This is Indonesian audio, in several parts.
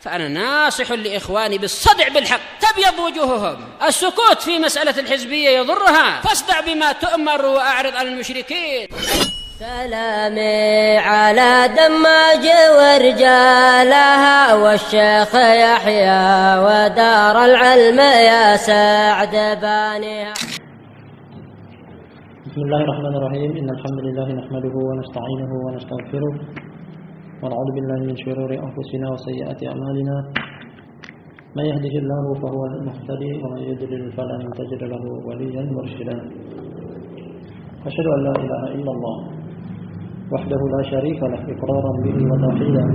فأنا ناصح لإخواني بالصدع بالحق تبيض وجوههم. السكوت في مسألة الحزبية يضرها، فاصدع بما تؤمر وأعرض عن المشركين. سلامي على دماج ورجالها والشيخ يحيى ودار العلم يا سعد بانيها. بسم الله الرحمن الرحيم. إن الحمد لله نحمده ونستعينه ونستغفره ونعوذ بالله من شرور أنفسنا وسيئات أعمالنا. من يهده الله فهو المهتدي ومن يضلل فلن تجد له وليا مرشدا. أشهد أن لا إله إلا الله وحده لا شريك له إقرارا به وتوحيدا،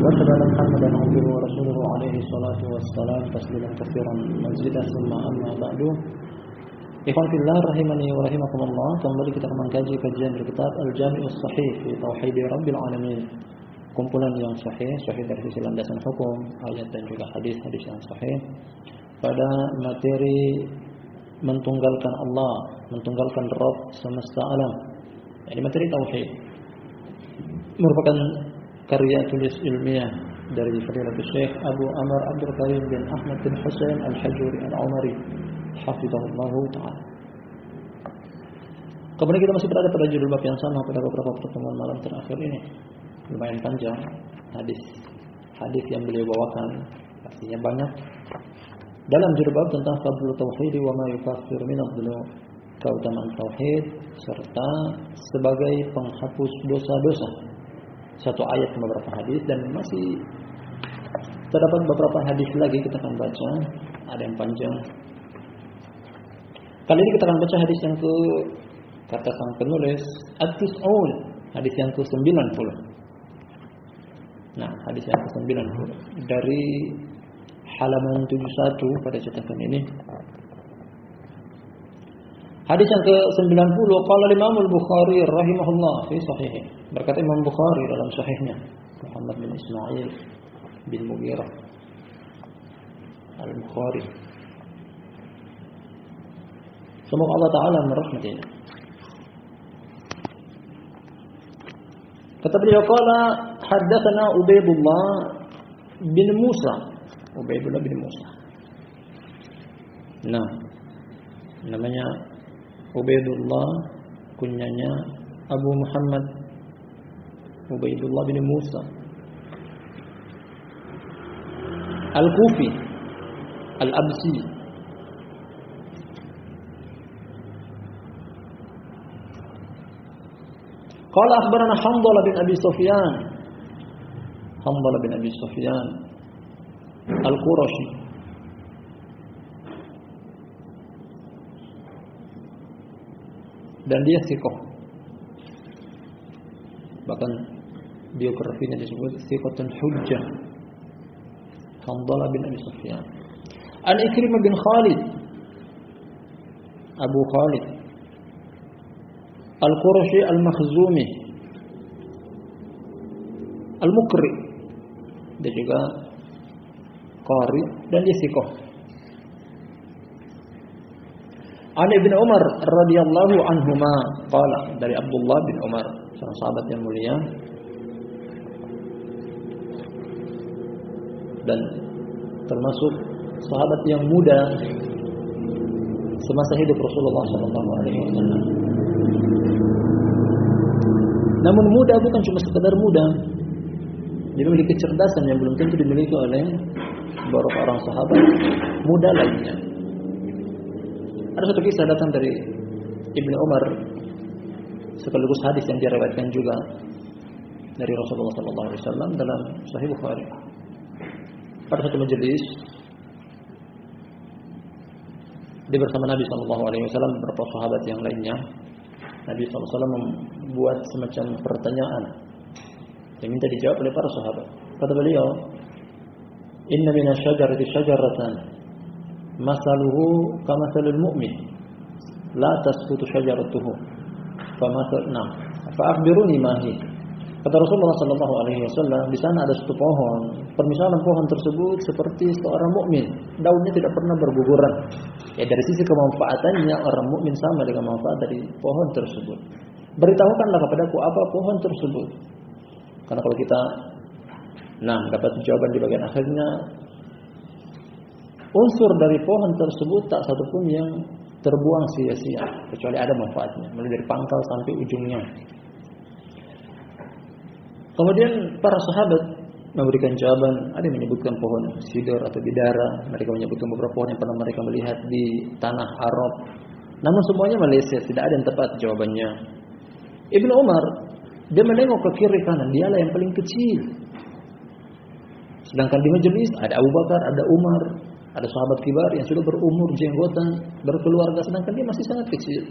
وأشهد أن محمدا عبده ورسوله عليه الصلاة والسلام تسليما كثيرا مزيدا. ثم أما بعد، ikhwan fillah rahimani wa rahimakumullah, kembali kita mengkaji kajian dari kitab Al-Jami'us Sahih fi Tauhid Rabbil Alamin. Kumpulan yang sahih dari sisi landasan hukum, ayat dan juga hadis-hadis yang sahih pada materi mentunggalkan Allah, mentunggalkan Rabb semesta alam. Ini materi tauhid. Merupakan karya tulis ilmiah dari Fadilatul Syekh Abu Amr Abdul Karim bin Ahmad bin Husain Al-Hajuri Al-Umari hafizahullah ta'ala. Kemudian kita masih berada pada judul bab yang sama pada beberapa pertemuan malam terakhir ini. Lumayan panjang hadis yang beliau bawakan, artinya banyak. Dalam judul bab tentang fadlul tauhid wa ma yukaffiru min adh-dhunub, keutamaan tauhid serta sebagai penghapus dosa-dosa. Satu ayat beberapa hadis, dan masih terdapat beberapa hadis lagi kita akan baca, ada yang panjang. Kali ini kita akan baca hadis yang kata sang penulis At-Tis'un, hadis yang ke-90. Nah, hadis yang ke-90 dari halaman 71 pada cetakan ini. Hadis yang ke-90, qala Imam Al-Bukhari rahimahullah fi sahihih. Berkata Imam Bukhari dalam sahihnya, Muhammad bin Ismail bin Mughirah Al-Bukhari, semoga Allah Ta'ala merahmatinya. Kata beliau, qala haddatsana Ubaidullah bin Musa. Ubaidullah bin Musa. Nah, namanya Ubaidullah, kunyanya Abu Muhammad Ubaidullah bin Musa Al-Kufi Al-Absi. Qala akhbarana Hanzalah bin Abi Sufyan. Hanzalah bin Abi Sufyan Al-Qurashi. Dan dia thiqah. Bahkan biografinya disebut thiqatun hujjah. Hanzalah bin Abi Sufyan. An Ikrimah bin Khalid, Abu Khalid Al-Qurashi Al-Makhzumi Al-Mukri, dia juga qari dan dia thiqah. An Ibn Umar radhiyallahu anhuma qala, dari Abdullah bin Umar, seorang sahabat yang mulia dan termasuk sahabat yang muda semasa hidup Rasulullah sallallahu alaihi wasallam. Namun muda bukan cuma sekedar muda, dia memiliki kecerdasan yang belum tentu dimiliki oleh beberapa orang sahabat muda lainnya. Ada satu kisah datang dari Ibnu Umar, sekaligus hadis yang diriwayatkan juga dari Rasulullah sallallahu alaihi wasallam dalam Sahih Bukhari. Pada satu majelis, dia bersama Nabi sallallahu alaihi wasallam dan beberapa sahabat yang lainnya. Nabi sallallahu alaihi wasallam membuat semacam pertanyaan yang minta dijawab oleh para sahabat. Kata beliau, "Inna minasyajarati syajaratan masaluhu kamasalil mu'min la tasqutu syajaratuhu famasalna fa akhbiruni ma hi." Kata Rasulullah sallallahu alaihi wasallam, di sana ada satu pohon, permisalan pohon tersebut seperti seorang mukmin, daunnya tidak pernah berguguran. Ya, dari sisi kemanfaatannya orang mukmin sama dengan manfaat dari pohon tersebut. Beritahukanlah kepadaku apa pohon tersebut. Karena kalau kita Nah, dapat jawaban di bagian akhirnya, unsur dari pohon tersebut tak satupun yang terbuang sia-sia, kecuali ada manfaatnya, mulai dari pangkal sampai ujungnya. Kemudian para sahabat memberikan jawaban, ada yang menyebutkan pohon sidor atau bidara, mereka menyebutkan beberapa pohon yang pernah mereka melihat di tanah Arab. Namun semuanya meleset, tidak ada yang tepat jawabannya. Ibnu Umar, dia menengok ke kiri kanan, dialah yang paling kecil. Sedangkan di majelis ada Abu Bakar, ada Umar, ada sahabat kibar yang sudah berumur, jenggotan, berkeluarga, sedangkan dia masih sangat kecil.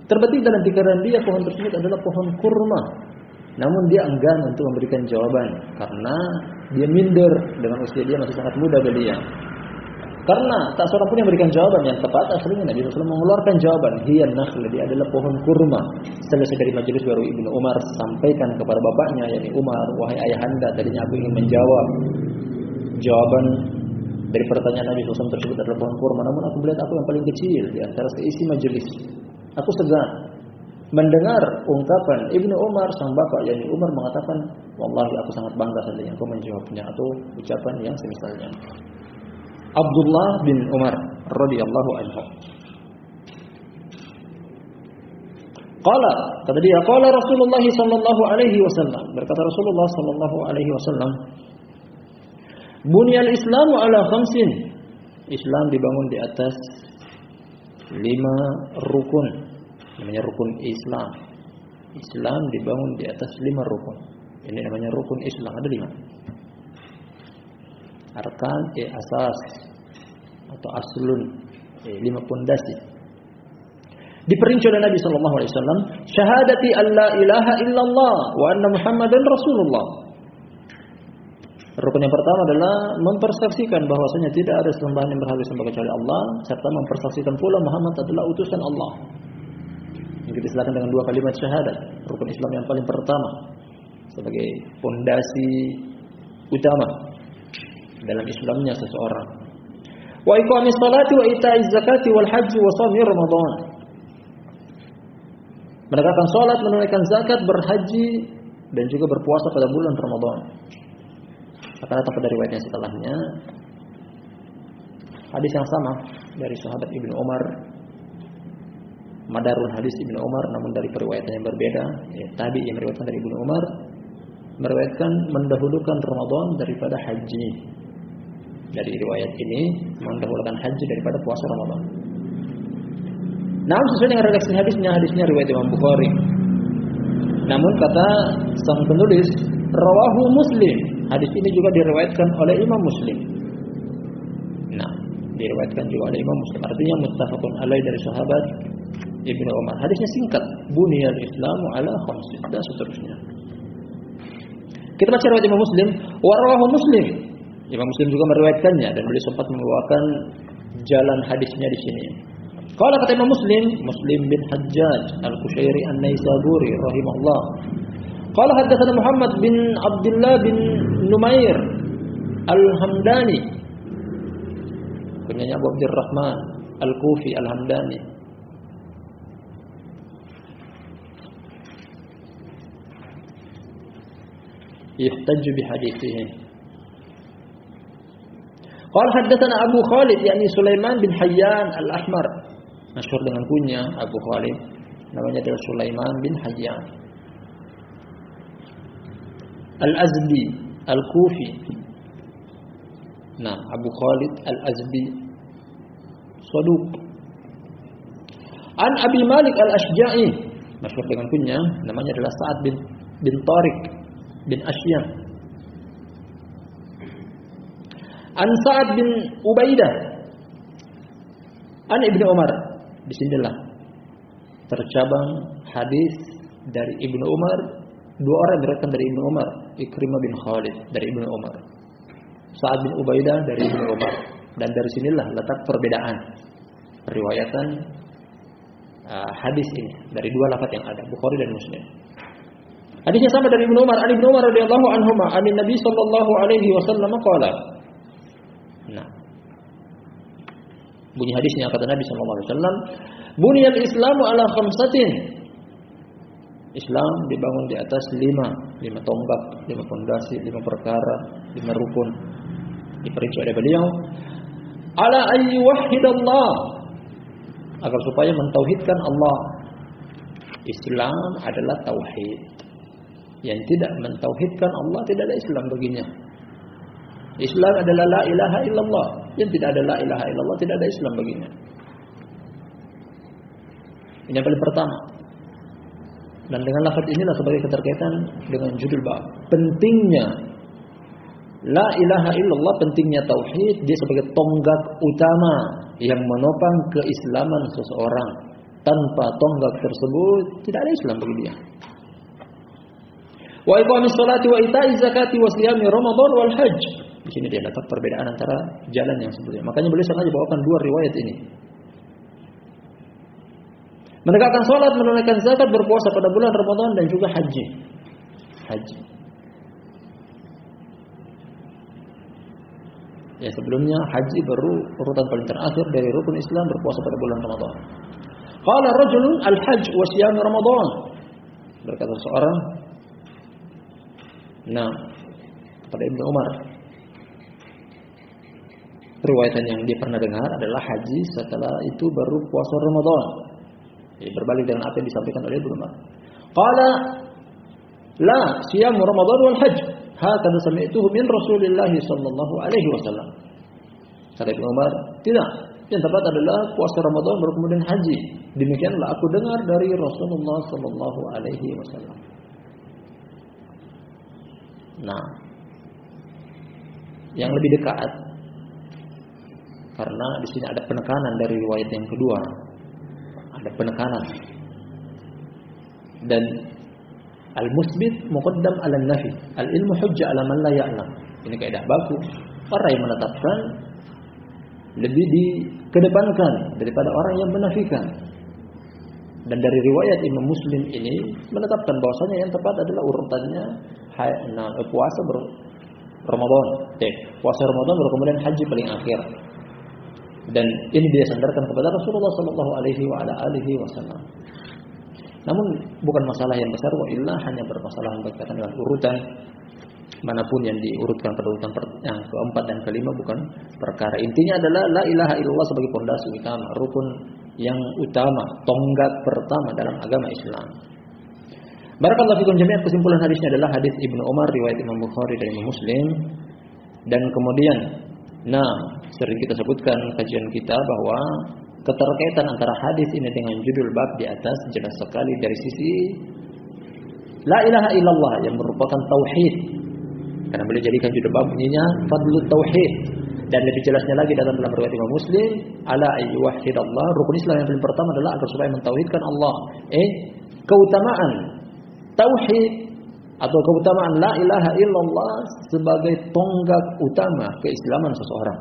Terbetik dalam pikiran dia pohon tersebut adalah pohon kurma. Namun dia enggan untuk memberikan jawaban karena dia minder dengan usia dia masih sangat muda belia. Karena tak seorang pun yang memberikan jawaban yang tepat, akhirnya Nabi SAW mengeluarkan jawaban, hiya nakhl, dia adalah pohon kurma. Selesai dari majelis baru Ibnu Umar sampaikan kepada bapaknya, yakni Umar, wahai ayahanda, tadinya aku ingin menjawab jawaban dari pertanyaan Nabi SAW tersebut adalah pohon kurma, namun aku melihat aku yang paling kecil di antara seisi majelis. Aku segan mendengar ungkapan Ibnu Umar sang bapak, yakni Umar mengatakan, wallahi aku sangat bangga seandainya engkau menjawabnya, atau ucapan yang semisalnya. Abdullah bin Umar radhiyallahu anhu. Qala, kata dia, qala Rasulullah sallallahu alaihi wasallam, berkata Rasulullah sallallahu alaihi wasallam, bunyal Islamu ala khamsin. Islam dibangun di atas 5 rukun. Namanya rukun Islam. Islam dibangun di atas 5 rukun. Ini namanya rukun Islam, ada 5. Arkan, asas atau aslun, 5 pondasi. Diperinci oleh Nabi sallallahu alaihi wasallam, syahadati alla ilaha illallah wa anna Muhammadan Rasulullah. Rukun yang pertama adalah mempersaksikan bahwasanya tidak ada sembahan yang berhak disembah kecuali Allah, serta mempersaksikan pula Muhammad adalah utusan Allah. Yang diistilahkan dengan 2 kalimat syahadat, rukun Islam yang paling pertama sebagai fondasi utama dalam Islamnya seseorang. Wa iqamis salati wa ita'iz zakati wal haji wa shaumi Ramadan. Menegakkan salat, menunaikan zakat, berhaji dan juga berpuasa pada bulan Ramadan. Akan datang pada riwayat yang setelahnya hadis yang sama dari sahabat Ibnu Umar, madarul hadis Ibnu Umar, namun dari periwayatan yang berbeda. Tadi yang meriwayatkan dari Ibnu Umar meriwayatkan mendahulukan Ramadan daripada haji. Dari riwayat ini mendahulukan haji daripada puasa Ramadan. Namun sesuai dengan redaksi hadisnya riwayat Imam Bukhari. Namun kata sang penulis, rawahu Muslim. Hadis ini juga diriwayatkan oleh Imam Muslim. Nah, diriwayatkan juga oleh Imam Muslim. Artinya muttafaqun alaih dari sahabat Ibnu Umar. Hadisnya singkat, buniyal Islamu ala khamsin dan seterusnya. Kita baca riwayat Imam Muslim, wa rawahu Muslim. Imam Muslim juga meriwayatkannya dan beliau sempat membawakan jalan hadisnya di sini. Qala kata Imam Muslim, Muslim bin Hajjaj Al-Qushairi An-Naisaburi rahimahullah. Qala haddatsana Muhammad bin Abdullah bin Numair Al-Hamdani. Kunyanya Abu Abdurrahman Al-Kufi Al-Hamdani. Yuhtaju bihadithihi. Qala haddatsana Abu Khalid yakni Sulaiman bin Hayyan Al-Ahmar. Masyhur dengan kunya Abu Khalid, namanya adalah Sulaiman bin Hayyan Al-Azdi Al-Kufi. Nah, Abu Khalid Al-Azdi saduq. An Abi Malik Al-Ashja'i, masyhur dengan kunya, namanya adalah Sa'ad bin Tariq bin Asyam. An Sa'ad bin Ubaidah an Ibnu Umar. Disinilah tercabang hadis dari Ibnu Umar. 2 orang beriwayatkan dari Ibnu Umar, Ikrimah bin Khalid dari Ibnu Umar, Sa'ad bin Ubaidah dari Ibnu Umar. Dan dari sinilah letak perbedaan periwayatan hadis ini dari 2 lafaz yang ada, Bukhari dan Muslim. Hadisnya sama dari Ibnu Umar, Ibnu Umar radhiyallahu anhuma, an Nabi sallallahu alaihi wasallam qala. Nah, bunyi hadisnya kata Nabi sallallahu alaihi wasallam, buniyal Islamu ala khamsatin. Islam dibangun di atas 5 tonggak, 5 fondasi, 5 perkara, 5 rukun. Diperinci oleh beliau, ala ayyuwahhidallah, agar supaya mentauhidkan Allah. Islam adalah tauhid. Yang tidak mentauhidkan Allah tidak ada Islam baginya. Islam adalah la ilaha illallah. Yang tidak ada la ilaha illallah tidak ada Islam baginya. Ini yang paling pertama. Dan dengan lafaz inilah sebagai keterkaitan dengan judul bab. Pentingnya la ilaha illallah, pentingnya tauhid, dia sebagai tonggak utama yang menopang keislaman seseorang. Tanpa tonggak tersebut tidak ada Islam bagi dia. Wa iqamis salati wa ita'iz zakati wa siyami Ramadan wal hajj. Di sini dia dapat perbedaan antara jalan yang sebelumnya. Makanya beliau sengaja bawakan 2 riwayat ini. Menegakkan salat, menunaikan zakat, berpuasa pada bulan Ramadan dan juga haji. Ya, sebelumnya haji baru urutan paling terakhir dari rukun Islam, berpuasa pada bulan Ramadan. Qala rajulun al-hajj wa siyam Ramadan. Berkata seorang, kepada Ibnu Umar, riwayatan yang dia pernah dengar adalah haji, setelah itu baru puasa Ramadan. Jadi berbalik dengan apa yang disampaikan oleh Ibnu Umar. Qala la siyam Ramadan wal hajj, hakadha sami'tuhu min Rasulillah sallallahu alaihi wasallam. Kata Ibnu Umar, tidak, yang tepat adalah puasa Ramadan baru kemudian haji. Demikianlah aku dengar dari Rasulullah sallallahu alaihi wasallam. Nah, yang lebih dekat, karena di sini ada penekanan dari riwayat yang kedua, ada penekanan. Dan al-musbit muqaddam 'ala an-nafi, al-ilmu hujjah 'ala man la ya'lam. Ini kaidah baku. Orang yang menetapkan lebih dikedepankan daripada orang yang menafikan. Dan dari riwayat Imam Muslim ini menetapkan bahwasanya yang tepat adalah urutannya puasa Ramadan. Puasa Ramadan baru kemudian haji paling akhir. Dan ini dia sandarkan kepada Rasulullah sallallahu alaihi wasallam. Namun bukan masalah yang besar, wa illa hanya bermasalah berkaitan dengan urutan. Manapun yang diurutkan pada urutan yang keempat dan kelima bukan perkara. Intinya adalah la ilaha illallah sebagai pondasi utama, rukun yang utama, tonggak pertama dalam agama Islam. Barakallahu fikum jami'an. Kesimpulan hadisnya adalah hadis Ibnu Umar riwayat Imam Bukhari dan Imam Muslim. Dan kemudian sering kita sebutkan kajian kita bahwa keterkaitan antara hadis ini dengan judul bab di atas jelas sekali dari sisi la ilaha illallah yang merupakan tauhid. Karena boleh jadikan judul bab bunyinya Fadlut Tauhid. Dan lebih jelasnya lagi dalam riwayat Imam Muslim, ala ayyuwahhidallah, rukun Islam yang paling pertama adalah agar supaya mentauhidkan Allah. Keutamaan tauhid atau keutamaan la ilaha illallah sebagai tonggak utama keislaman seseorang.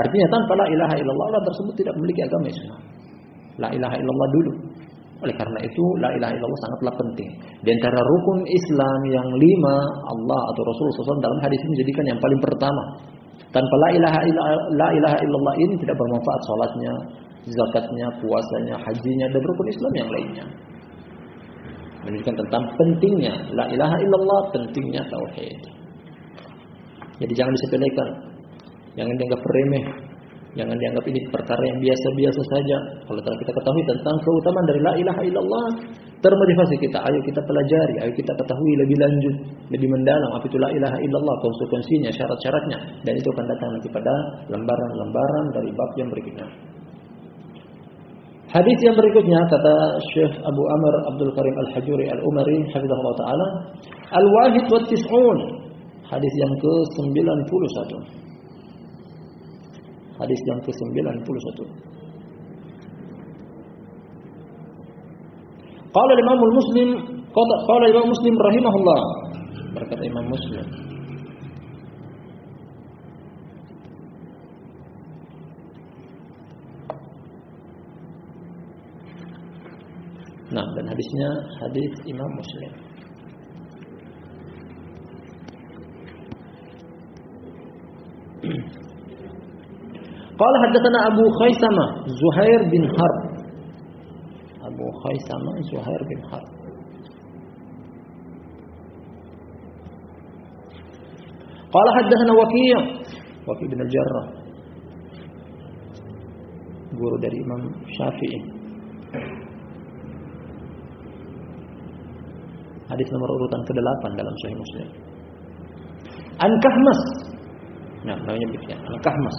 Artinya tanpa la ilaha illallah orang tersebut tidak memiliki agama Islam. La ilaha illallah dulu. Oleh karena itu la ilaha illallah sangatlah penting. Di antara rukun Islam yang 5, Allah atau Rasulullah SAW dalam hadis ini menjadikan yang paling pertama. Tanpa la ilaha illallah ini tidak bermanfaat salatnya, zakatnya, puasanya, hajinya, dan rukun Islam yang lainnya. Menunjukkan tentang pentingnya la ilaha illallah, pentingnya tauhid. Jadi jangan disepelekan, jangan dianggap remeh, jangan dianggap ini perkara yang biasa-biasa saja. Kalau telah kita ketahui tentang keutamaan dari la ilaha illallah, termotivasi kita, ayo kita pelajari, ayo kita ketahui lebih lanjut, lebih mendalam apa itu la ilaha illallah, konsekuensinya, syarat-syaratnya, dan itu akan datang nanti pada lembaran-lembaran dari bab yang berikutnya. Hadis yang berikutnya kata Syekh Abu Amr Abdul Karim Al-Hajuri Al-Umari hafizahullah taala, Al-Wahid wa Tis'un, hadis yang ke-91. Hadis yang ke-91. Qala Imam Muslim, qala Imam Muslim rahimahullah, berkata Imam Muslim, dan hadisnya hadis Imam Muslim. Qala haddatsana Abu Khaisamah Zuhair bin Harb. Abu Khaisamah Zuhair bin Harb. Qala haddatsana Waqi' bin al-Jarrah, guru dari Imam Syafi'i. Hadis nomor urutan ke-8 dalam Sahih Muslim. An Kahmas. Nah, namanya begitu. An Kahmas.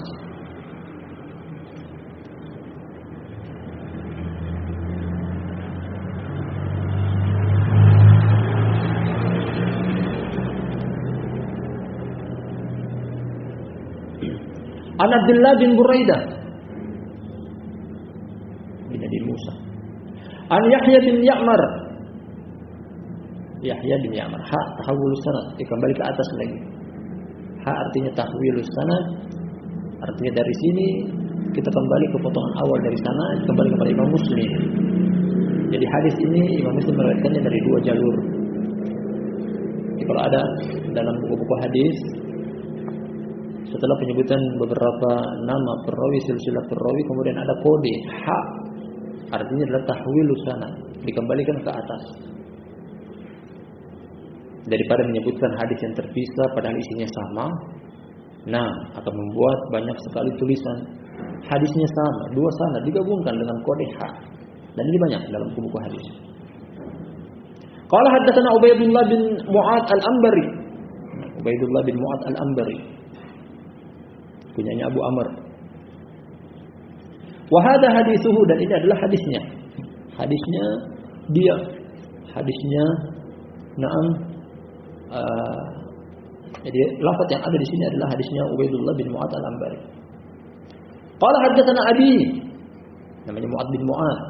An Abdullah bin Buraidah bin Abi Musa. An Yahya bin Ya'mar. Yahya bin Ya'mar. Ha tahawulus sanad, dikembali ke atas lagi. Ha artinya tahwilus sanad, artinya dari sini kita kembali ke potongan awal dari sana, kembali kepada Imam Muslim. Jadi hadis ini Imam Muslim meriwayatkannya dari dua jalur. Jadi kalau ada dalam buku-buku hadis, setelah penyebutan beberapa nama perawi, silsilah perawi, kemudian ada kode ha, artinya adalah tahwilus sanad, dikembalikan ke atas. Daripada menyebutkan hadis yang terpisah padahal isinya sama, nah akan membuat banyak sekali tulisan hadisnya sama, dua sanad digabungkan dengan kode ha, dan ini banyak dalam buku hadis. Qala haddatsana Ubaidullah bin Mu'ad al-Anbari. Ubaidullah bin Mu'ad al-Anbari, punyanya Abu Amr. Wa hadha hadithuhu, dan ini adalah hadisnya. Hadisnya dia. Hadisnya jadi lafaz yang ada di sini adalah hadisnya Ubaidullah bin Mu'ad al-Anbari. Qala haddatsana Abi, namanya Mu'ad bin Mu'ad.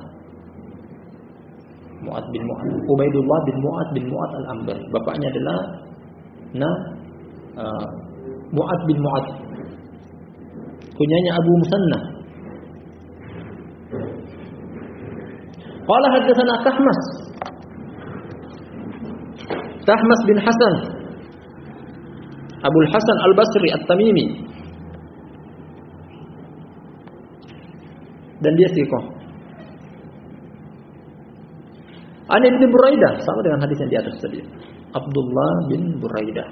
Mu'ad bin Mu'ad, Ubaidullah bin Mu'ad al-Anbari. Bapaknya adalah Mu'ad bin Mu'ad. Kunyanya Abu Musanna. Qala haddatsana Kahmas bin Hasan, Abul Hasan Al-Basri At-Tamimi, dan dia thiqah. An Ibn Buraidah, sama dengan hadis yang di atas tadi. Abdullah bin Buraidah.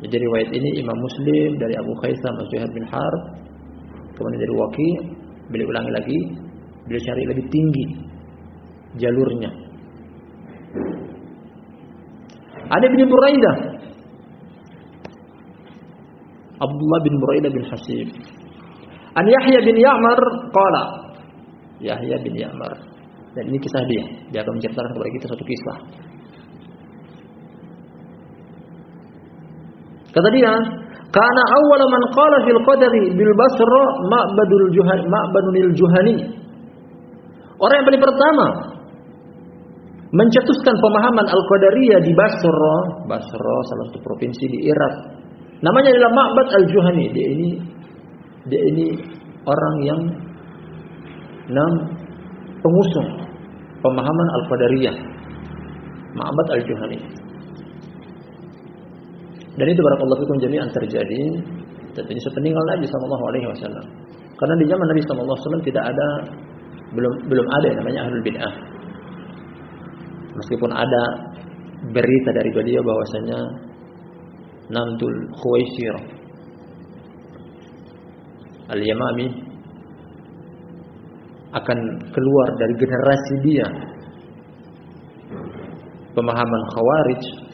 Jadi riwayat ini Imam Muslim dari Abu Khaisam Az-Zuhair bin Harb, kemudian dari Waqi', beliau ulangi lagi, beliau cari lebih tinggi jalurnya. Ada Ibn Buraidah, Abdullah bin Buraidah bin Hasib. An Yahya bin Ya'mar qala, Yahya bin Ya'mar, dan ini kisah dia akan menceritakan kepada kita satu kisah. Kata dia, kana awwal man qala fil qadari bil Basra Ma'badul Juhani. Orang yang paling pertama mencetuskan pemahaman Al-Qadariyah di Basra, salah satu provinsi di Irak. Namanya adalah Ma'bad Al-Juhani. Dia ini orang yang pengusung pemahaman Al-Qadariyah. Ma'bad Al-Juhani. Dan itu barakallahu fikum jami'an terjadi tentunya sepeninggal Nabi sallallahu alaihi wasallam. Karena di zaman Nabi sallallahu alaihi wasallam tidak ada, belum ada yang namanya ahlul bid'ah. Meskipun ada berita dari beliau bahwasanya Namtul Khuwaisir Al-Yamami akan keluar dari generasi dia. Pemahaman Khawarij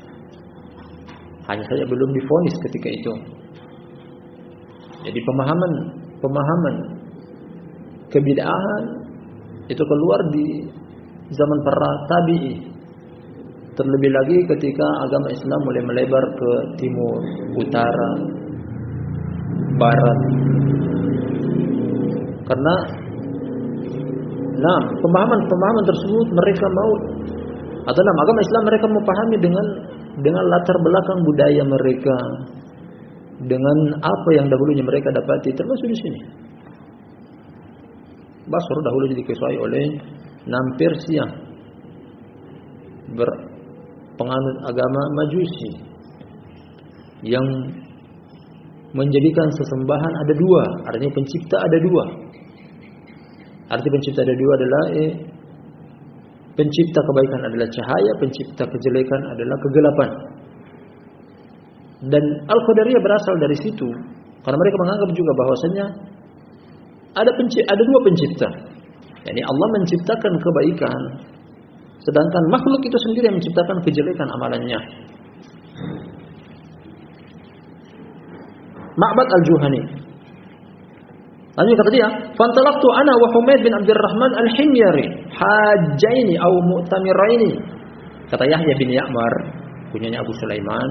hanya saja belum divonis ketika itu. Jadi pemahaman kebid'ahan itu keluar di zaman para tabi'i. Terlebih lagi ketika agama Islam mulai melebar ke timur, utara, barat. Karena pemahaman tersebut mereka mau, atau agama Islam mereka memahami dengan latar belakang budaya mereka, dengan apa yang dahulunya mereka dapati, termasuk di sini. Basra dahulu dikuasai oleh Persia, berpenganut agama Majusi, yang menjadikan sesembahan ada dua, artinya pencipta ada dua. Arti pencipta ada dua adalah pencipta kebaikan adalah cahaya, pencipta kejelekan adalah kegelapan. Dan Al-Qadariyah berasal dari situ karena mereka menganggap juga bahwasanya ada dua pencipta. Yani Allah menciptakan kebaikan, sedangkan makhluk itu sendiri yang menciptakan kejelekan amalannya. Ma'bad Al-Juhani. Lalu kata dia, "Fantalaqtu ana wa Humaid bin Abdurrahman Al-Himyari hajjaini aw mu'tamiraini." Kata Yahya bin Ya'mar, punyanya Abu Sulaiman.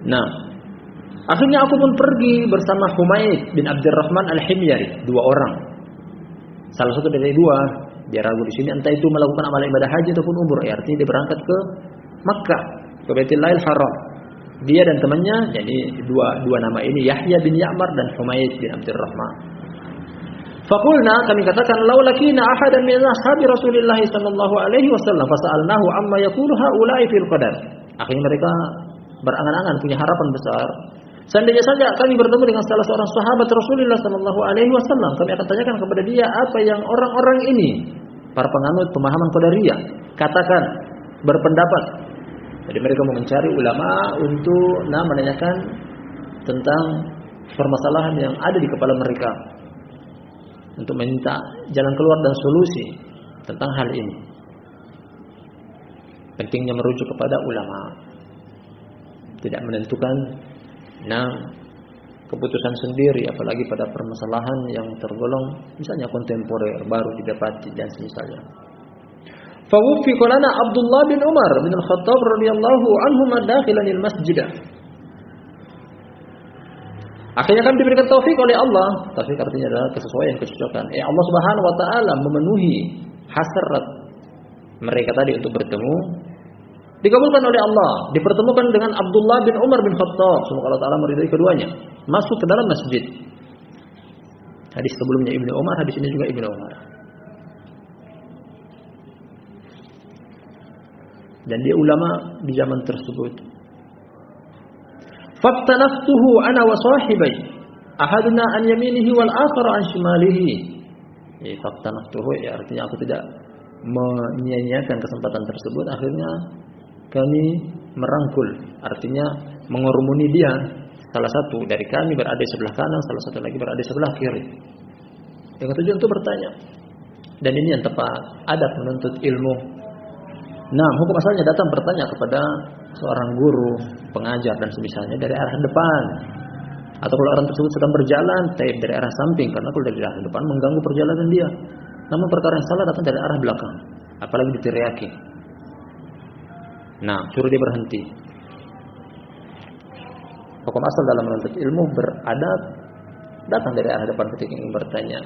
Nah, akhirnya aku pun pergi bersama Humaid bin Abdurrahman Al-Himyari, dua orang. Salah satu dari dua, dia ragu di sini entah itu melakukan amal ibadah haji ataupun umrah. Artinya dia berangkat ke Makkah, ke Baitullahil Haram. Dia dan temannya, jadi dua nama ini, Yahya bin Ya'mar dan Humaid bin Abdurrahman. Faqulna, kami katakan, "Law lakina ahadan min ashabi Rasulillah sallallahu alaihi wasallam fasa'alnahu amma yaqulu haula'i fil qadar." Akhirnya mereka berangan-angan, punya harapan besar. Seandainya saja kami bertemu dengan salah seorang sahabat Rasulullah sallallahu alaihi wasallam, kami akan tanyakan kepada dia apa yang orang-orang ini, para penganut pemahaman Qadariyah, katakan, berpendapat. Jadi mereka mau mencari ulama untuk menanyakan tentang permasalahan yang ada di kepala mereka, untuk minta jalan keluar dan solusi tentang hal ini. Pentingnya merujuk kepada ulama, tidak menentukan keputusan sendiri, apalagi pada permasalahan yang tergolong misalnya kontemporer, baru didapati dan semisalnya. Fawuffiqa lana Abdullah bin Umar bin Al-Khattab radhiyallahu anhuma dakhilanil masjid. Akhirnya kami diberikan taufik oleh Allah. Taufik artinya adalah kesesuaian, kecocokan. Allah Subhanahu wa taala memenuhi hasrat mereka tadi untuk bertemu. Dikabulkan oleh Allah, dipertemukan dengan Abdullah bin Umar bin Khattab, semoga Allah taala meridai keduanya, masuk ke dalam masjid. Hadis sebelumnya Ibnu Umar, hadis ini juga Ibnu Umar. Dan dia ulama di zaman tersebut. Fattanaftuhu ana wa sahibai, ahaduna an yaminihi wal akhar an shimalihi. Fattanaftuhu artinya aku tidak menyia-nyiakan kesempatan tersebut. Akhirnya kami merangkul, artinya mengurumuni dia. Salah satu dari kami berada di sebelah kanan, salah satu lagi berada di sebelah kiri. Dengan tujuan untuk bertanya. Dan ini yang tepat, adab menuntut ilmu. Nah, hukum asalnya datang bertanya kepada seorang guru, pengajar dan semisalnya dari arah depan. Atau kalau orang tersebut sedang berjalan, dari arah samping, karena kalau dari arah depan mengganggu perjalanan dia. Namun perkara yang salah datang dari arah belakang, apalagi diteriaki. Nah, suruh dia berhenti. Hukum asal dalam menuntut ilmu beradab datang dari arah depan ketika ingin bertanya,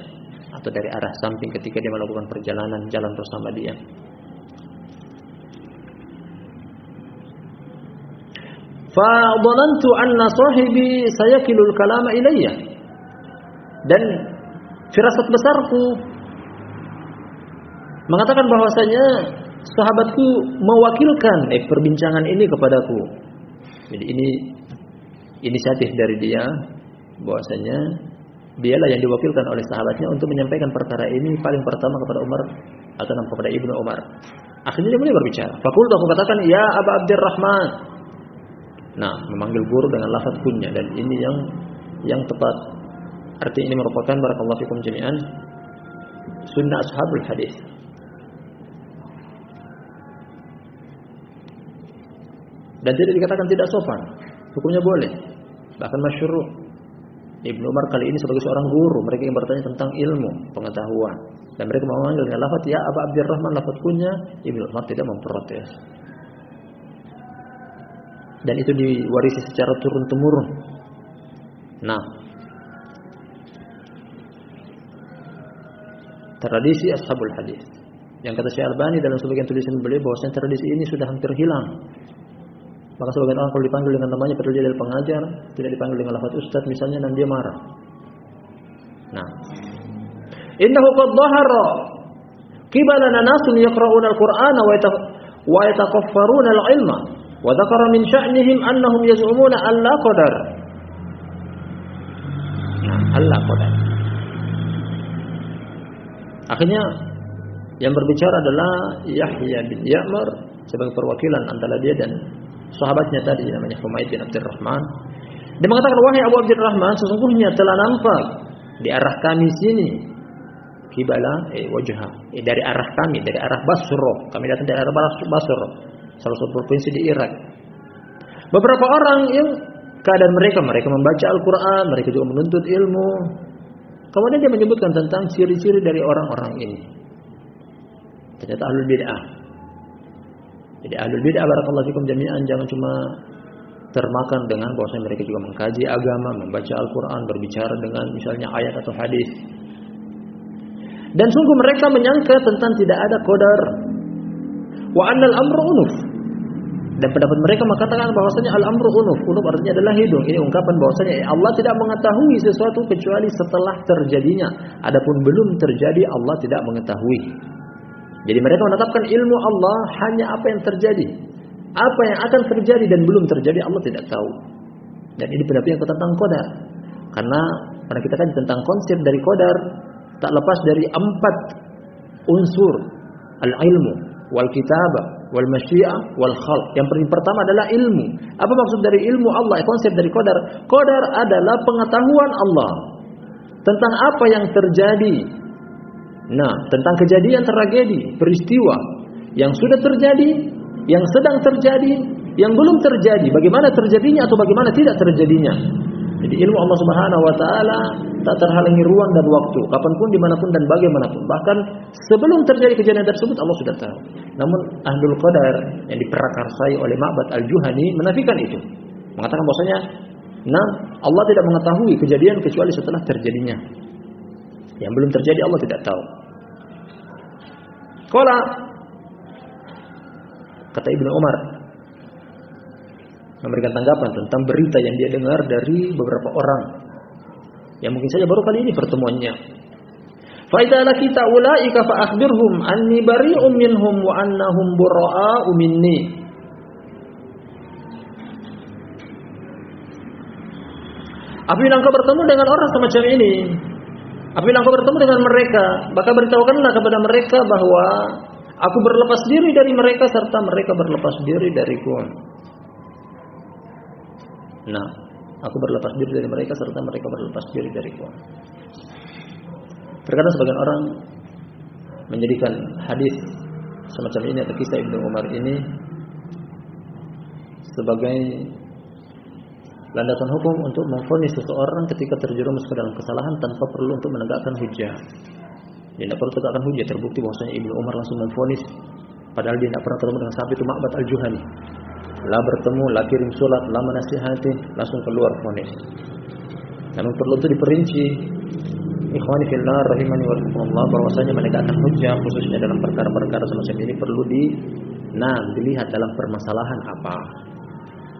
atau dari arah samping ketika dia melakukan perjalanan jalan bersama dia. Fadhanantu anna sahibi sayakilul kalama ilayya. Dan firasat besarku mengatakan bahwasanya sahabatku mewakilkan perbincangan ini kepadaku. Jadi ini inisiatif dari dia, bahwasanya dialah yang diwakilkan oleh sahabatnya untuk menyampaikan perkara ini paling pertama kepada Umar atau kepada Ibnu Umar. Akhirnya dia mulai berbicara. Fakultu, aku katakan, ya Aba Abdurrahman. Nah, memanggil guru dengan lafaz kunya, dan ini yang tepat. Arti ini merupakan barakallahu fikum jami'an sunnah ashabul hadis. Dan tidak dikatakan tidak sopan, hukumnya boleh, bahkan masyru'. Ibnu Umar kali ini sebagai seorang guru, mereka yang bertanya tentang ilmu, pengetahuan, dan mereka memanggil dengan lafaz ya Aba Abdurrahman, lafaz kunya. Ibnu Umar tidak memprotes. Dan itu diwarisi secara turun-temurun. Nah, tradisi ashabul hadis. Yang kata Syekh Albani dalam sebagian tulisan beliau bahwasanya tradisi ini sudah hampir hilang. Maka sebagian orang kalau dipanggil dengan namanya padahal dia adalah pengajar, tidak dipanggil dengan lafaz ustaz misalnya, dan dia marah. Nah, innahu qad dhahara qibalana nasun yaqra'una al-Qur'ana wa yatakaffaruna al-ilma. Wa dzakara min sya'nihim annahum yaz'umuna alla qadar. Nah, alla qadar. Akhirnya yang berbicara adalah Yahya bin Ya'mar sebagai perwakilan antara dia dan sahabatnya tadi namanya Humaid bin Abdurrahman. Dia mengatakan, wahai Abu Abdurrahman, sesungguhnya telah nampak di arah kami sini kibala wajha, dari arah kami, dari arah Basra. Kami datang dari arah Basra, salah satu provinsi di Irak. Beberapa orang yang keadaan mereka membaca Al-Quran, mereka juga menuntut ilmu. Kemudian dia menyebutkan tentang ciri-ciri dari orang-orang ini. Ternyata ahlul bid'ah. Jadi ahlul bid'ah barakallahu fikum jami'an jangan cuma termakan dengan bahwasanya mereka juga mengkaji agama, membaca Al-Quran, berbicara dengan misalnya ayat atau hadis. Dan sungguh mereka menyangka tentang tidak ada qadar. Wa annal amru unuf. Dan pendapat mereka mengatakan bahwasanya al-amru unuf. Unuf artinya adalah hidung. Ini ungkapan bahwasanya Allah tidak mengetahui sesuatu kecuali setelah terjadinya. Adapun belum terjadi Allah tidak mengetahui. Jadi mereka menetapkan ilmu Allah hanya apa yang terjadi. Apa yang akan terjadi dan belum terjadi Allah tidak tahu. Dan ini pendapat yang tentang qadar. Karena kita kaji tentang konsep dari qadar tak lepas dari 4 unsur al-ilmu wal kitabah wal masyiah wal khalq. Yang pertama adalah ilmu. Apa maksud dari ilmu Allah? Konsep dari qadar. Qadar adalah pengetahuan Allah tentang apa yang terjadi. Nah, tentang kejadian tragedi, peristiwa yang sudah terjadi, yang sedang terjadi, yang belum terjadi, bagaimana terjadinya atau bagaimana tidak terjadinya. Jadi ilmu Allah Subhanahu wa taala tak terhalangi ruang dan waktu, kapanpun, dimanapun dan bagaimanapun. Bahkan sebelum terjadi kejadian tersebut Allah sudah tahu. Namun ahlul qadar yang diperakarsai oleh Ma'bad al-Juhani menafikan itu. Mengatakan bahwasanya Allah tidak mengetahui kejadian kecuali setelah terjadinya. Yang belum terjadi Allah tidak tahu. Kata Ibnu Umar memberikan tanggapan tentang berita yang dia dengar dari beberapa orang yang mungkin saja baru kali ini pertemuannya. Fa idza lakita ulaika fa akhbirhum anni bari'un minhum wa annahum bura'u minni. Apabila engkau bertemu dengan orang semacam ini, apabila engkau bertemu dengan mereka, maka beritahukanlah kepada mereka bahwa aku berlepas diri dari mereka serta mereka berlepas diri dariku. Nah, aku berlepas diri dari mereka serta mereka berlepas diri dariku. Terkadang sebagian orang menjadikan hadis semacam ini atau kisah Ibnu Umar ini sebagai landasan hukum untuk memvonis seseorang ketika terjerumus ke dalam kesalahan tanpa perlu untuk menegakkan hujjah. Dia tidak perlu tegakkan hujjah, terbukti bahwasanya Ibnu Umar langsung memvonis padahal dia tidak pernah ketemu dengan sahabat itu Ma'bad al-Juhani. Lah bertemu, lah kirim surat, lah menasihati, langsung keluar vonis. Namun perlu itu diperinci. Ikhwani fillah rahimani wa rahimakumullah, bahwasanya menegakkan hujjah khususnya dalam perkara-perkara semacam ini perlu dilihat dalam permasalahan apa.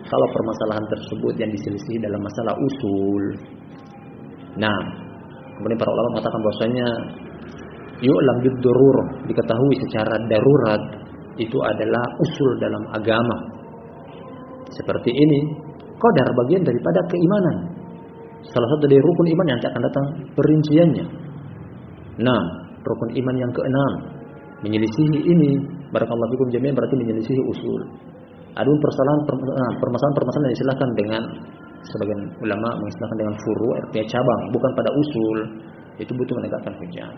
Kalau permasalahan tersebut yang diselisih dalam masalah usul. Nah, kemudian para ulama mengatakan bahwasanya yu'lam bid-durur, diketahui secara darurat itu adalah usul dalam agama. Seperti ini, qadar bagian daripada keimanan. Salah satu dari rukun iman yang akan datang perinciannya. Nah, rukun iman yang ke-6 menyelisihi ini, barakallahu fikum jami'an, berarti menyelisihi usul. Adapun permasalahan yang disilahkan dengan sebagian ulama mengistilahkan dengan furu', artinya cabang, bukan pada usul, itu butuh menegakkan hujjah.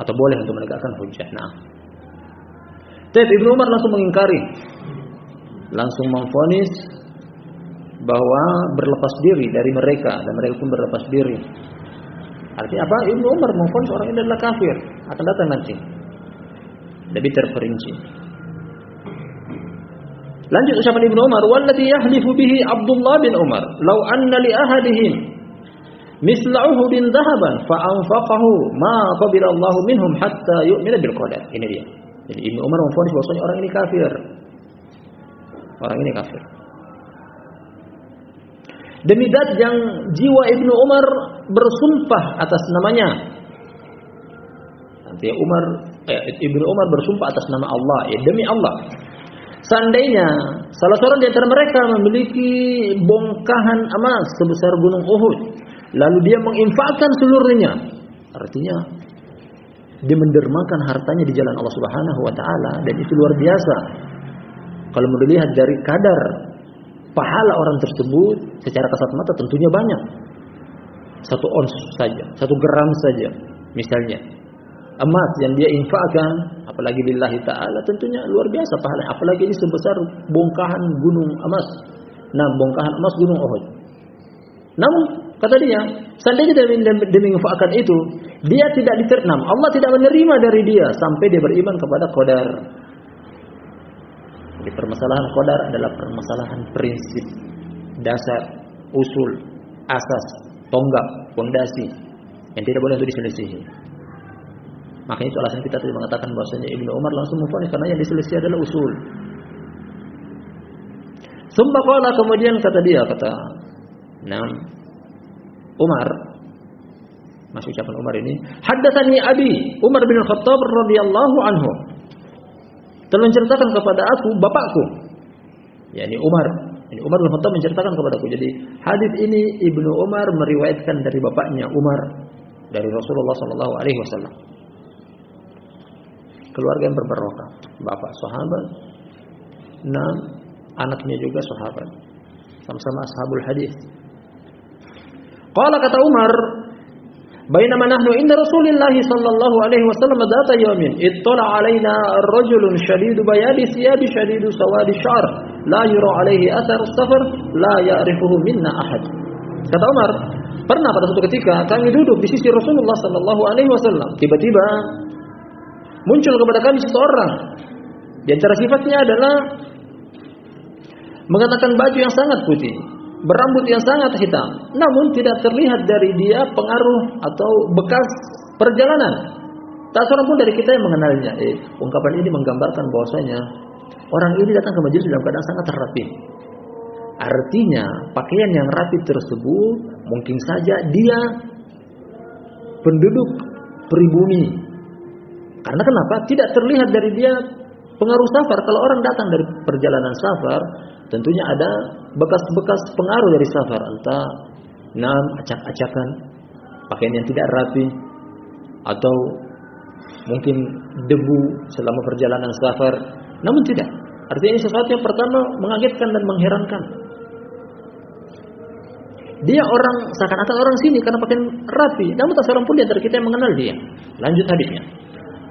Atau boleh untuk menegakkan hujjah. Nah, Ibnu Umar langsung mengingkari, langsung memvonis bahwa berlepas diri dari mereka dan mereka pun berlepas diri. Artinya apa? Ibnu Umar memvonis orang ini adalah kafir, akan datang nanti. Lebih terperinci. Lanjut ucapan Ibnu Umar, "Walladzi yahlifu bihi Abdullah bin Umar, law anna li ahadihim misla Uhudin dhahaban fa anfaqahu ma qabila Allah minhum hatta yu'mina bil qadar." Ini dia. Jadi Ibnu Umar memvonis bahwasanya orang ini kafir. Orang ini kafir. Demi zat yang jiwa Ibnu Umar bersumpah atas namanya. Nanti Ibnu Umar bersumpah atas nama Allah, demi Allah. Seandainya salah seorang di antara mereka memiliki bongkahan emas sebesar gunung Uhud, lalu dia menginfakkan seluruhnya, artinya dia mendermakan hartanya di jalan Allah Subhanahu wa taala, dan itu luar biasa. Kalau mau dilihat dari kadar pahala orang tersebut secara kasat mata tentunya banyak. 1 ons saja, 1 gram saja misalnya emas yang dia infakkan, apalagi lillahi ta'ala, tentunya luar biasa pahalanya. Apalagi ini sebesar bongkahan gunung emas. Nah, bongkahan emas gunung Uhud. Namun, kata dia, seandainya dia menginfakkan itu, dia tidak diternam. Allah tidak menerima dari dia sampai dia beriman kepada qadar. Jadi permasalahan qadar adalah permasalahan prinsip, dasar, usul, asas, tonggak, fondasi yang tidak boleh untuk diselisihi. Makanya itu alasan kita tadi mengatakan bahwasanya Ibnu Umar langsung memvonis karena yang diselisih adalah usul. Summa qala, kemudian kata dia, Umar, masih ucapan Umar ini, haddatsani abi Umar bin Khattab radhiyallahu anhu, telah menceritakan kepada aku bapakku, yakni Umar. Ini Umar bin Khattab menceritakan kepadaku. Jadi hadis ini Ibnu Umar meriwayatkan dari bapaknya Umar dari Rasulullah sallallahu alaihi wasallam. Keluarga yang berbarokah, bapak sahabat, anaknya juga sahabat, sama-sama ashabul hadis. Qala, kata Umar, bainama nahnu inda Rasulillah sallallahu alaihi wasallam dzata yawmin ittala alaina rajulun shadidu bayadi thiyabi shadidu sawadi sya'r la yura alaihi athar as-safar la ya'rifuhu minna ahad. Kata Umar, pernah pada suatu ketika kami duduk di sisi Rasulullah sallallahu alaihi wasallam, tiba-tiba muncul kepada kami seseorang. Di antara sifatnya adalah mengenakan baju yang sangat putih, berambut yang sangat hitam, namun tidak terlihat dari dia pengaruh atau bekas perjalanan. Tak seorang pun dari kita yang mengenalnya. Ungkapan ini menggambarkan bahwasanya orang ini datang ke majelis dalam keadaan sangat rapi. Artinya pakaian yang rapi tersebut mungkin saja dia penduduk pribumi. Karena kenapa? Tidak terlihat dari dia pengaruh safar. Kalau orang datang dari perjalanan safar, tentunya ada bekas-bekas pengaruh dari safar, entah acak-acakan, pakaian yang tidak rapi, atau mungkin debu selama perjalanan safar. Namun tidak. Artinya ini sesuatu yang pertama mengagetkan dan mengherankan. Dia orang seakan-akan orang sini karena pakaian rapi, namun tak seorang pun di antara kita yang mengenal dia. Lanjut hadisnya.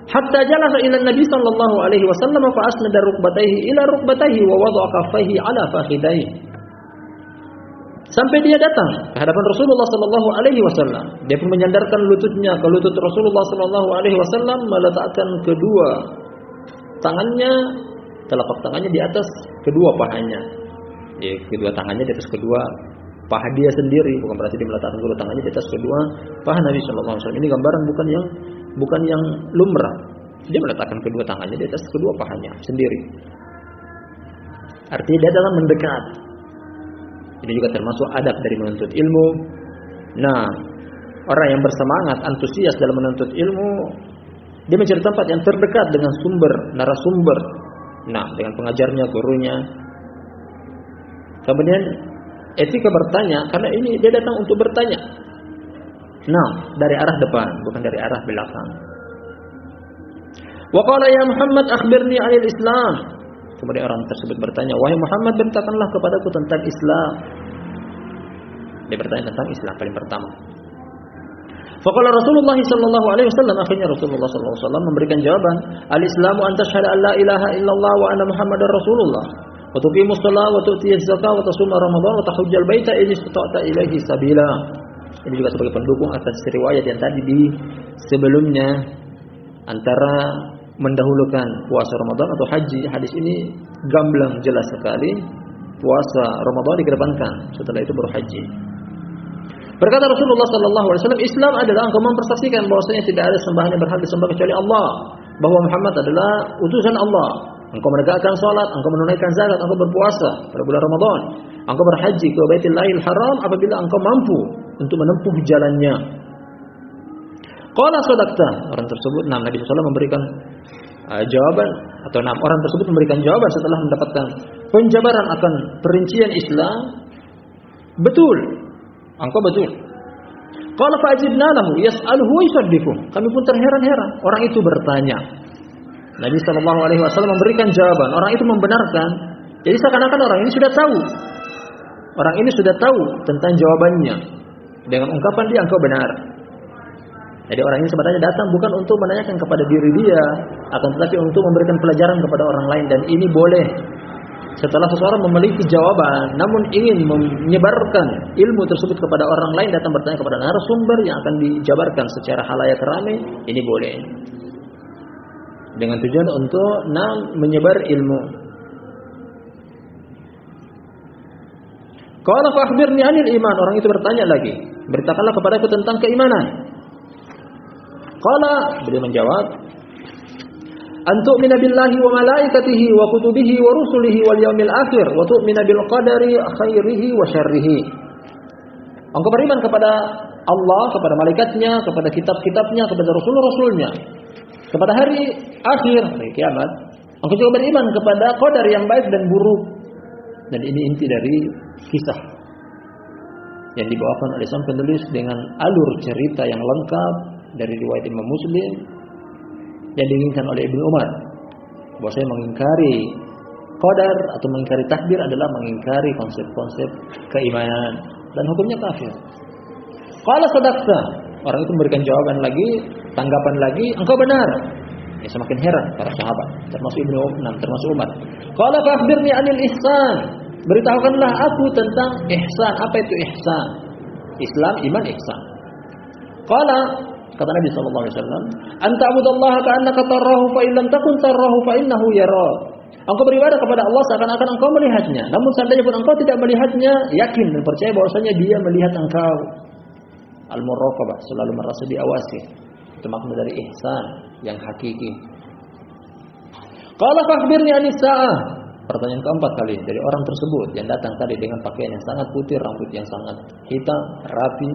Hatta jalasa ila Nabi sallallahu alaihi wasallam fa asnada rukbatayhi ila rukbatayhi wa wada'a kaffayhi ala fakhidayhi. Sampai dia datang ke hadapan Rasulullah sallallahu alaihi wasallam. Dia pun menyandarkan lututnya ke lutut Rasulullah sallallahu alaihi wasallam, meletakkan kedua tangannya, telapak tangannya di atas kedua pahanya. Kedua tangannya di atas kedua paha dia sendiri, bukan berarti dia meletakkan kedua tangannya di atas kedua paha Nabi sallallahu alaihi wasallam. Ini gambaran bukan yang lumrah. Dia meletakkan kedua tangannya di atas kedua pahanya sendiri. Artinya dia dalam mendekat. Ini juga termasuk adab dari menuntut ilmu. Nah, orang yang bersemangat, antusias dalam menuntut ilmu, dia mencari tempat yang terdekat dengan sumber, narasumber. Nah, dengan pengajarnya, gurunya. Kemudian etika bertanya, karena ini dia datang untuk bertanya. Nah, dari arah depan, bukan dari arah belakang. Wa qala ya Muhammad akhbirni 'anil Islam. Kemudian orang tersebut bertanya, wahai Muhammad, beritakanlah kepadaku tentang Islam. Dia bertanya tentang Islam paling pertama. Faqala Rasulullah sallallahu alaihi wasallam, akhirnya Rasulullah sallallahu alaihi wasallam memberikan jawaban, al-Islamu an tashhadu an la ilaha illallah wa anna Muhammadar Rasulullah, wa tuqimus shalah wa tu'tiyaz zakah wa tasuma Ramadan wa tahujjal baita in istata'ta ilaihi sabila. Ini juga sebagai pendukung atas riwayat yang tadi di sebelumnya antara mendahulukan puasa Ramadan atau haji. Hadis ini gamblang jelas sekali. Puasa Ramadan dikedepankan, setelah itu baru haji. Berkata Rasulullah sallallahu alaihi wasallam, Islam adalah engkau mempersaksikan bahwasanya tidak ada sembahan yang berhak disembah kecuali Allah, bahwa Muhammad adalah utusan Allah. Engkau menegakkan salat, engkau menunaikan zakat, engkau berpuasa pada bulan Ramadan, engkau berhaji ke Baitullahil Haram apabila engkau mampu untuk menempuh jalannya. Qala sadaqta. Orang tersebut, Nabi sallallahu alaihi wasallam memberikan jawaban, atau orang tersebut memberikan jawaban setelah mendapatkan penjabaran akan perincian Islam. Betul, engkau betul. Qala fa'ajibna lahu yas'aluhu wa yusaddiqu. Kami pun terheran-heran. Orang itu bertanya. Nabi sallallahu alaihi wasallam memberikan jawaban. Orang itu membenarkan. Jadi seakan-akan orang ini sudah tahu. Orang ini sudah tahu tentang jawabannya. Dengan ungkapan dia engkau benar. Jadi orang ini sebenarnya datang bukan untuk menanyakan kepada diri dia, akan tetapi untuk memberikan pelajaran kepada orang lain, dan ini boleh. Setelah seseorang memiliki jawaban, namun ingin menyebarkan ilmu tersebut kepada orang lain, datang bertanya kepada narasumber yang akan dijabarkan secara halayak ramai, ini boleh. Dengan tujuan untuk menyebar ilmu. Qala fa akhbirni 'anil iman. Orang itu bertanya lagi, beritakanlah kepadaku tentang keimanan. Qala, beliau menjawab, an tu'mina billahi wa malaikatihi wa kutubihi wa rusulihi wal yaumil akhir wa tu'mina bil qadari khairihi wa syarrihi. Engkau beriman kepada Allah, kepada malaikatnya, kepada kitab-kitabnya, kepada rasul-rasulnya, kepada hari akhir, hari kiamat. Engkau juga beriman kepada qadar yang baik dan buruk. Dan ini inti dari kisah yang dibawakan oleh sang penulis dengan alur cerita yang lengkap dari riwayat Imam Muslim yang diinginkan oleh Ibnu Umar. Bahwasanya mengingkari qadar atau mengingkari takdir adalah mengingkari konsep-konsep keimanan dan hukumnya kafir. Qala sadaqta. Orang itu memberikan jawaban lagi, tanggapan lagi, engkau benar. Ya, semakin heran para sahabat, termasuk Ibnu Umar, termasuk Umar. Qala fa akhbirni 'anil ihsan. Beritahukanlah aku tentang ihsan. Apa itu ihsan? Islam, iman, ihsan. Qala, kata Nabi sallallahu alaihi wasallam, "Anta abudallaha ka'annaka tarahu fa in lam takun tarahu fa innahu yarak." Engkau beribadah kepada Allah seakan-akan engkau melihatnya. Namun seandainya pun engkau tidak melihatnya, yakin dan percaya bahwasanya Dia melihat engkau. Al-muraqabah, selalu merasa diawasi. Itu makna dari ihsan yang hakiki. Qala fakhbirni 'anis sa'ah. Pertanyaan keempat kali dari orang tersebut yang datang tadi dengan pakaian yang sangat putih, rambut yang sangat hitam, rapi.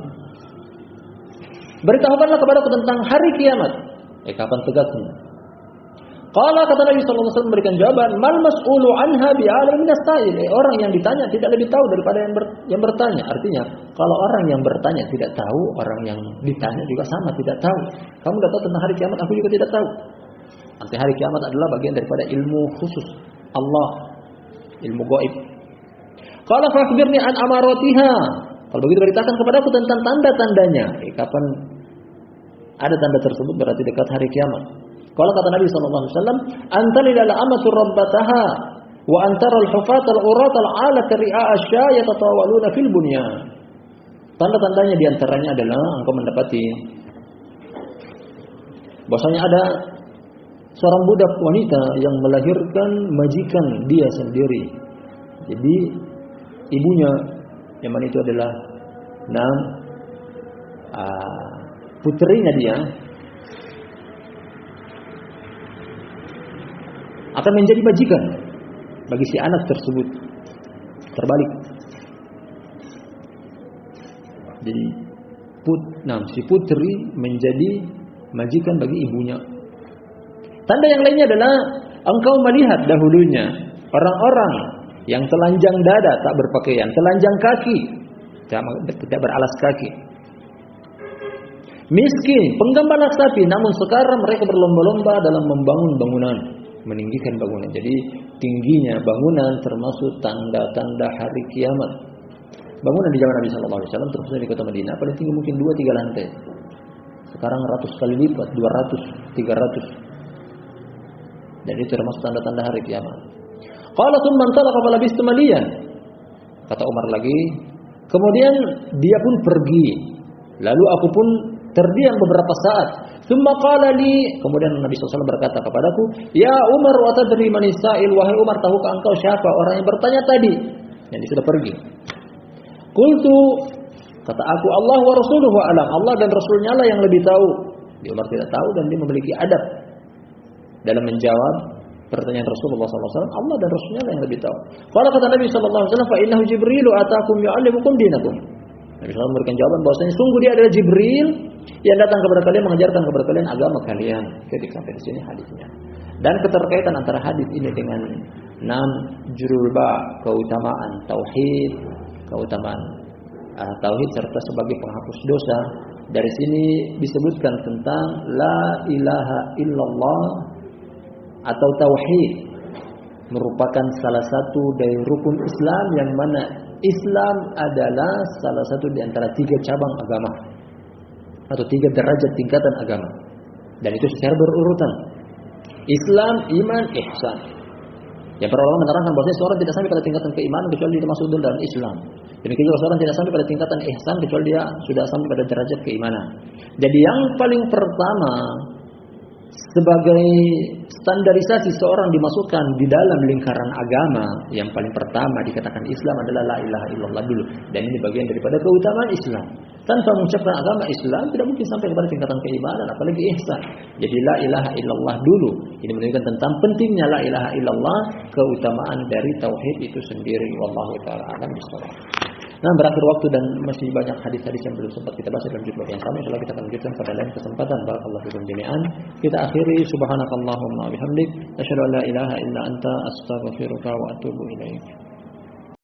Beritahukanlah kepadaku tentang hari kiamat. Kapan tegaknya? Qala, kata Nabi sallallahu alaihi wasallam memberikan jawaban, "Mal mas'ulu anha bi'alim minas sa'il." Orang yang ditanya tidak lebih tahu daripada yang bertanya. Artinya, kalau orang yang bertanya tidak tahu, orang yang ditanya juga sama tidak tahu. Kamu tidak tahu tentang hari kiamat, aku juga tidak tahu. Nanti hari kiamat adalah bagian daripada ilmu khusus Allah, ilmu gaib. Qala fa akhbirni an amaratiha. Kalau begitu beritakan kepadaku tentang tanda-tandanya. Kapan ada tanda tersebut berarti dekat hari kiamat. Kalau kata Nabi sallallahu alaihi wasallam, "Antalil amatu rabbataha wa antara al-hufat al-urat al-alat ri'a asya yatatawaluna fil bunyan." Tanda-tandanya di antaranya adalah engkau mendapati bahwasanya ada seorang budak wanita yang melahirkan majikan dia sendiri. Jadi ibunya yang mana itu adalah putrinya dia akan menjadi majikan bagi si anak tersebut. Terbalik. Jadi si putri menjadi majikan bagi ibunya. Tanda yang lainnya adalah engkau melihat dahulunya orang-orang yang telanjang dada, tak berpakaian, telanjang kaki, tidak beralas kaki, miskin, penggembalak sapi, namun sekarang mereka berlomba-lomba dalam membangun bangunan, meninggikan bangunan. Jadi tingginya bangunan termasuk tanda-tanda hari kiamat. Bangunan di zaman Nabi sallallahu alaihi wasallam terkhususnya di kota Madinah paling tinggi mungkin 2-3 lantai. Sekarang ratus kali lipat, 200, 300. Dan itu termasuk tanda-tanda hari kiamat. Qala tsumma intalaqa falabistu maliyan. Kata Umar lagi, kemudian dia pun pergi. Lalu aku pun terdiam beberapa saat. Tsumma qala li, kemudian Nabi SAW berkata kepadaku, "Ya Umar, wa tadri man sa'il, wahai Umar, tahukah engkau siapa orang yang bertanya tadi?" Yang sudah pergi. Qultu, kata aku, "Allah wa rasuluhu a'lam." Allah dan Rasulnya lah yang lebih tahu. Umar tidak tahu dan dia memiliki adab dalam menjawab pertanyaan Rasulullah SAW. Allah dan Rasulnya lah yang lebih tahu. Kalau kata Nabi SAW, "Fa innahu Jibril atakum yu'allimukum dinakum." Nabi SAW memberikan jawaban bahwasanya sungguh dia adalah Jibril yang datang kepada kalian mengajarkan kepada kalian agama kalian. Jadi sampai di sini hadisnya. Dan keterkaitan antara hadis ini dengan 6 jurul keutamaan tauhid, keutamaan tauhid serta sebagai penghapus dosa Dari sini disebutkan tentang la ilaha illallah atau tauhid, merupakan salah satu dari rukun Islam, yang mana Islam adalah salah satu di antara 3 cabang agama atau 3 derajat tingkatan agama, dan itu secara berurutan: Islam, iman, ihsan. Yang para ulama menerangkan bahwa seorang tidak sampai pada tingkatan keimanan kecuali dia masuk dalam Islam. Demikian juga seorang tidak sampai pada tingkatan ihsan kecuali dia sudah sampai pada derajat keimanan. Jadi yang paling pertama sebagai standarisasi seorang dimasukkan di dalam lingkaran agama, yang paling pertama dikatakan Islam adalah la ilaha illallah dulu. Dan ini bagian daripada keutamaan Islam. Tanpa mengucapkan agama Islam tidak mungkin sampai kepada tingkatan keimanan, apalagi ihsan. Jadi la ilaha illallah dulu. Ini menunjukkan tentang pentingnya la ilaha illallah, keutamaan dari tauhid itu sendiri. Wallahu taala a'lam bishawab. Nah, berakhir waktu dan masih banyak hadis-hadis yang belum sempat kita bahas dalam judul yang sama. Insyaallah kita akan lanjutkan pada lain kesempatan. Barakallahu fikum jami'an. Kita akhiri subhanakallahumma bihamdik asyhadu an la ilaha illa anta astaghfiruka wa atubu ilaik.